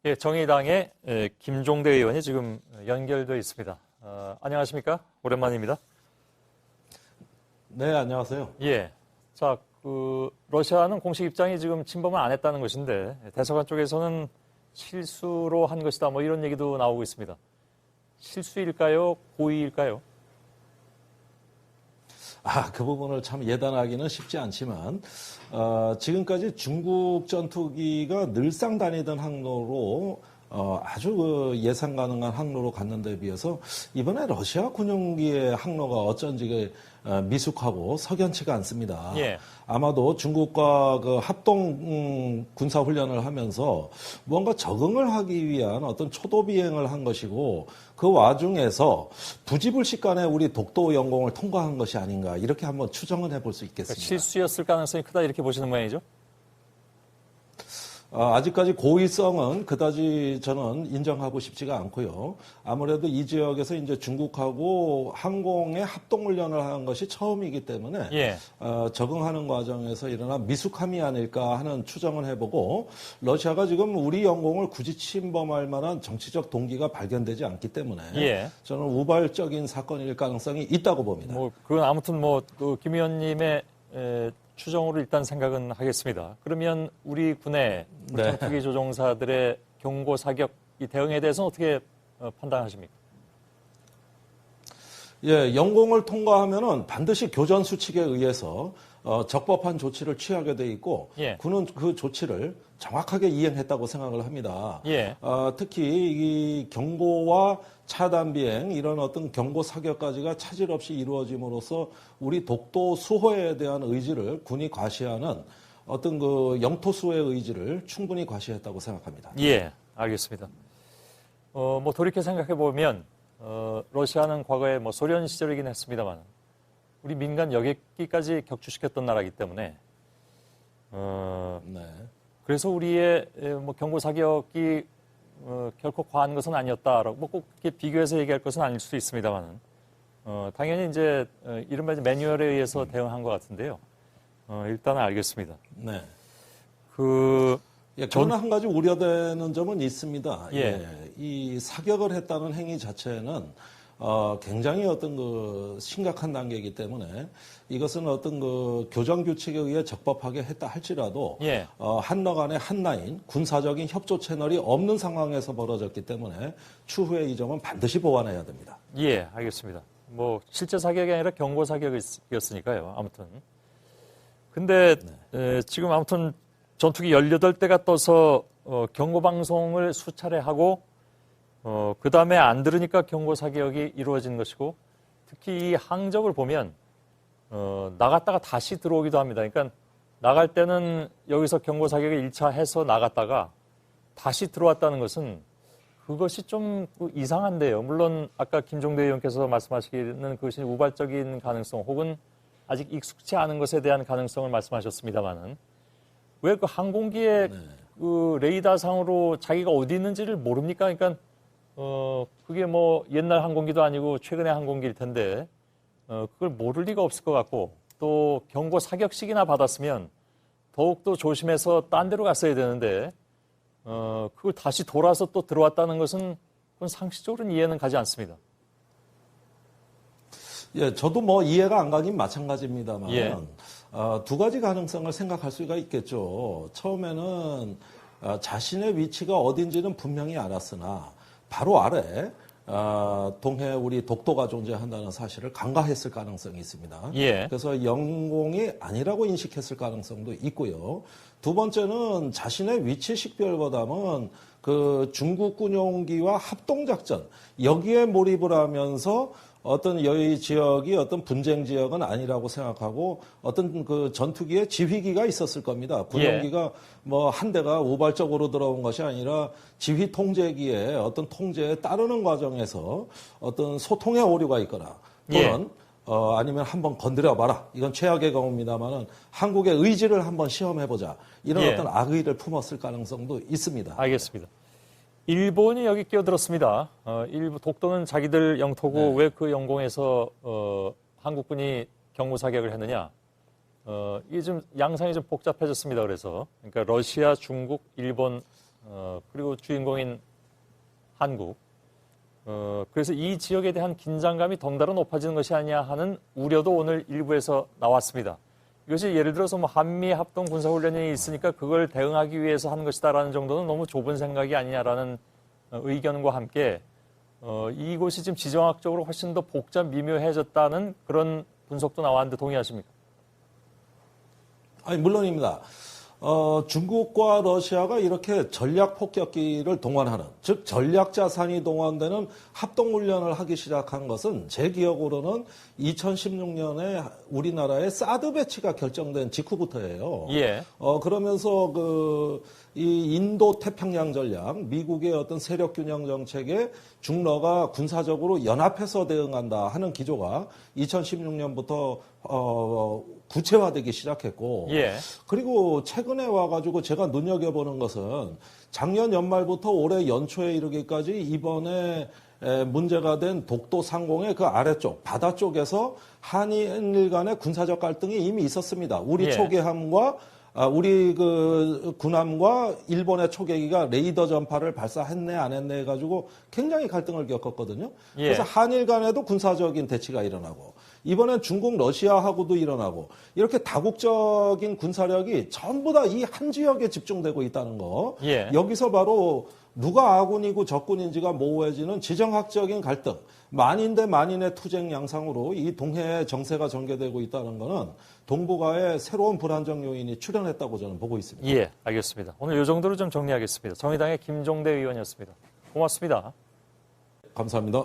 예, 정의당의 김종대 의원이 지금 연결되어 있습니다. 안녕하십니까? 오랜만입니다. 네, 안녕하세요. 예. 자, 러시아는 공식 입장이 지금 침범을 안 했다는 것인데, 대사관 쪽에서는 실수로 한 것이다, 뭐 이런 얘기도 나오고 있습니다. 실수일까요? 고의일까요? 그 부분을 참 예단하기는 쉽지 않지만, 지금까지 중국 전투기가 늘상 다니던 항로로 아주 예상 가능한 항로로 갔는데 비해서 이번에 러시아 군용기의 항로가 어쩐지 미숙하고 석연치가 않습니다. 예. 아마도 중국과 그 합동 군사 훈련을 하면서 뭔가 적응을 하기 위한 어떤 초도 비행을 한 것이고 그 와중에서 부지불식간에 우리 독도 영공을 통과한 것이 아닌가 이렇게 한번 추정을 해볼 수 있겠습니다. 그러니까 실수였을 가능성이 크다 이렇게 보시는 모양이죠? 아직까지 고의성은 그다지 저는 인정하고 싶지가 않고요. 아무래도 이 지역에서 이제 중국하고 항공의 합동훈련을 한 것이 처음이기 때문에 예. 적응하는 과정에서 일어난 미숙함이 아닐까 하는 추정을 해보고 러시아가 지금 우리 영공을 굳이 침범할 만한 정치적 동기가 발견되지 않기 때문에 예. 저는 우발적인 사건일 가능성이 있다고 봅니다. 그건 아무튼 김 의원님의 추정으로 일단 생각은 하겠습니다. 그러면 우리 군의 전투기 조종사들의 경고 사격 이 대응에 대해서는 어떻게 판단하십니까? 예, 영공을 통과하면은 반드시 교전 수칙에 의해서 적법한 조치를 취하게 돼 있고 예. 군은 그 조치를 정확하게 이행했다고 생각을 합니다. 예. 특히 이 경고와 차단 비행 이런 어떤 경고 사격까지가 차질 없이 이루어짐으로써 우리 독도 수호에 대한 의지를 군이 과시하는 어떤 그 영토 수호의 의지를 충분히 과시했다고 생각합니다. 예, 알겠습니다. 돌이켜 생각해 보면 러시아는 과거에 소련 시절이긴 했습니다만 우리 민간 여객기까지 격추시켰던 나라이기 때문에 네. 그래서 우리의 경고 사격이 결코 과한 것은 아니었다라고 꼭 이렇게 비교해서 얘기할 것은 아닐 수도 있습니다만 당연히 이제 이른바 매뉴얼에 의해서 대응한 것 같은데요. 일단은 알겠습니다. 네. 저는 한 가지 우려되는 점은 있습니다. 예. 이 사격을 했다는 행위 자체는 굉장히 어떤 그 심각한 단계이기 때문에 이것은 어떤 그 교정 규칙에 의해 적법하게 했다 할지라도 예. 한러 간의 한라인 군사적인 협조 채널이 없는 상황에서 벌어졌기 때문에 추후에 이 점은 반드시 보완해야 됩니다. 예, 알겠습니다. 실제 사격이 아니라 경고 사격이었으니까요. 아무튼. 근데 지금 아무튼 전투기 18대가 떠서 경고 방송을 수차례 하고 그 다음에 안 들으니까 경고 사격이 이루어진 것이고 특히 이 항적을 보면 나갔다가 다시 들어오기도 합니다. 그러니까 나갈 때는 여기서 경고 사격을 1차 해서 나갔다가 다시 들어왔다는 것은 그것이 좀 이상한데요. 물론 아까 김종대 의원께서 말씀하시기는 그것이 우발적인 가능성 혹은 아직 익숙치 않은 것에 대한 가능성을 말씀하셨습니다만은 왜 그 항공기의 그 레이더상으로 자기가 어디 있는지를 모릅니까? 그러니까 그게 옛날 항공기도 아니고 최근의 항공기일 텐데 그걸 모를 리가 없을 것 같고 또 경고 사격식이나 받았으면 더욱더 조심해서 딴 데로 갔어야 되는데 그걸 다시 돌아서 또 들어왔다는 것은 그건 상식적으로는 이해는 가지 않습니다. 예, 저도 이해가 안 가긴 마찬가지입니다만 예. 두 가지 가능성을 생각할 수가 있겠죠. 처음에는 자신의 위치가 어딘지는 분명히 알았으나 바로 아래 동해 우리 독도가 존재한다는 사실을 간과했을 가능성이 있습니다. 예. 그래서 영공이 아니라고 인식했을 가능성도 있고요. 두 번째는 자신의 위치 식별보다는 그 중국 군용기와 합동작전 여기에 몰입을 하면서 어떤 여의 지역이 어떤 분쟁 지역은 아니라고 생각하고 어떤 그 전투기의 지휘기가 있었을 겁니다. 군용기가 한 대가 우발적으로 들어온 것이 아니라 지휘 통제기의 어떤 통제에 따르는 과정에서 어떤 소통의 오류가 있거나 또는 아니면 한번 건드려봐라. 이건 최악의 경우입니다만은 한국의 의지를 한번 시험해보자. 이런 어떤 악의를 품었을 가능성도 있습니다. 알겠습니다. 일본이 여기 끼어들었습니다. 일부 독도는 자기들 영토고 왜 그 영공에서 한국군이 경고 사격을 했느냐? 이게 좀 양상이 좀 복잡해졌습니다. 그러니까 러시아, 중국, 일본 그리고 주인공인 한국. 그래서 이 지역에 대한 긴장감이 덩달아 높아지는 것이 아니냐 하는 우려도 오늘 일부에서 나왔습니다. 이것이 예를 들어서 뭐 한미 합동 군사훈련이 있으니까 그걸 대응하기 위해서 한 것이다라는 정도는 너무 좁은 생각이 아니냐라는 의견과 함께 이곳이 지금 지정학적으로 훨씬 더 복잡 미묘해졌다는 그런 분석도 나왔는데 동의하십니까? 아니, 물론입니다. 중국과 러시아가 이렇게 전략 폭격기를 동원하는, 즉 전략 자산이 동원되는 합동훈련을 하기 시작한 것은 제 기억으로는 2016년에 우리나라의 사드 배치가 결정된 직후부터예요. 예. 그러면서 이 인도 태평양 전략, 미국의 어떤 세력 균형 정책에 중러가 군사적으로 연합해서 대응한다 하는 기조가 2016년부터 구체화되기 시작했고, 예. 그리고 최근에 와가지고 제가 눈여겨보는 것은 작년 연말부터 올해 연초에 이르기까지 이번에 문제가 된 독도 상공의 그 아래쪽 바다 쪽에서 한일 간의 군사적 갈등이 이미 있었습니다. 우리 예. 초계함과 우리 그 군함과 일본의 초계기가 레이더 전파를 발사했네 안 했네 해가지고 굉장히 갈등을 겪었거든요. 예. 그래서 한일 간에도 군사적인 대치가 일어나고 이번엔 중국 러시아하고도 일어나고 이렇게 다국적인 군사력이 전부 다 이 한 지역에 집중되고 있다는 거. 예. 여기서 바로 누가 아군이고 적군인지가 모호해지는 지정학적인 갈등, 만인 대 만인의 투쟁 양상으로 이 동해의 정세가 전개되고 있다는 것은 동북아의 새로운 불안정 요인이 출현했다고 저는 보고 있습니다. 예, 알겠습니다. 오늘 이 정도로 좀 정리하겠습니다. 정의당의 김종대 의원이었습니다. 고맙습니다. 감사합니다.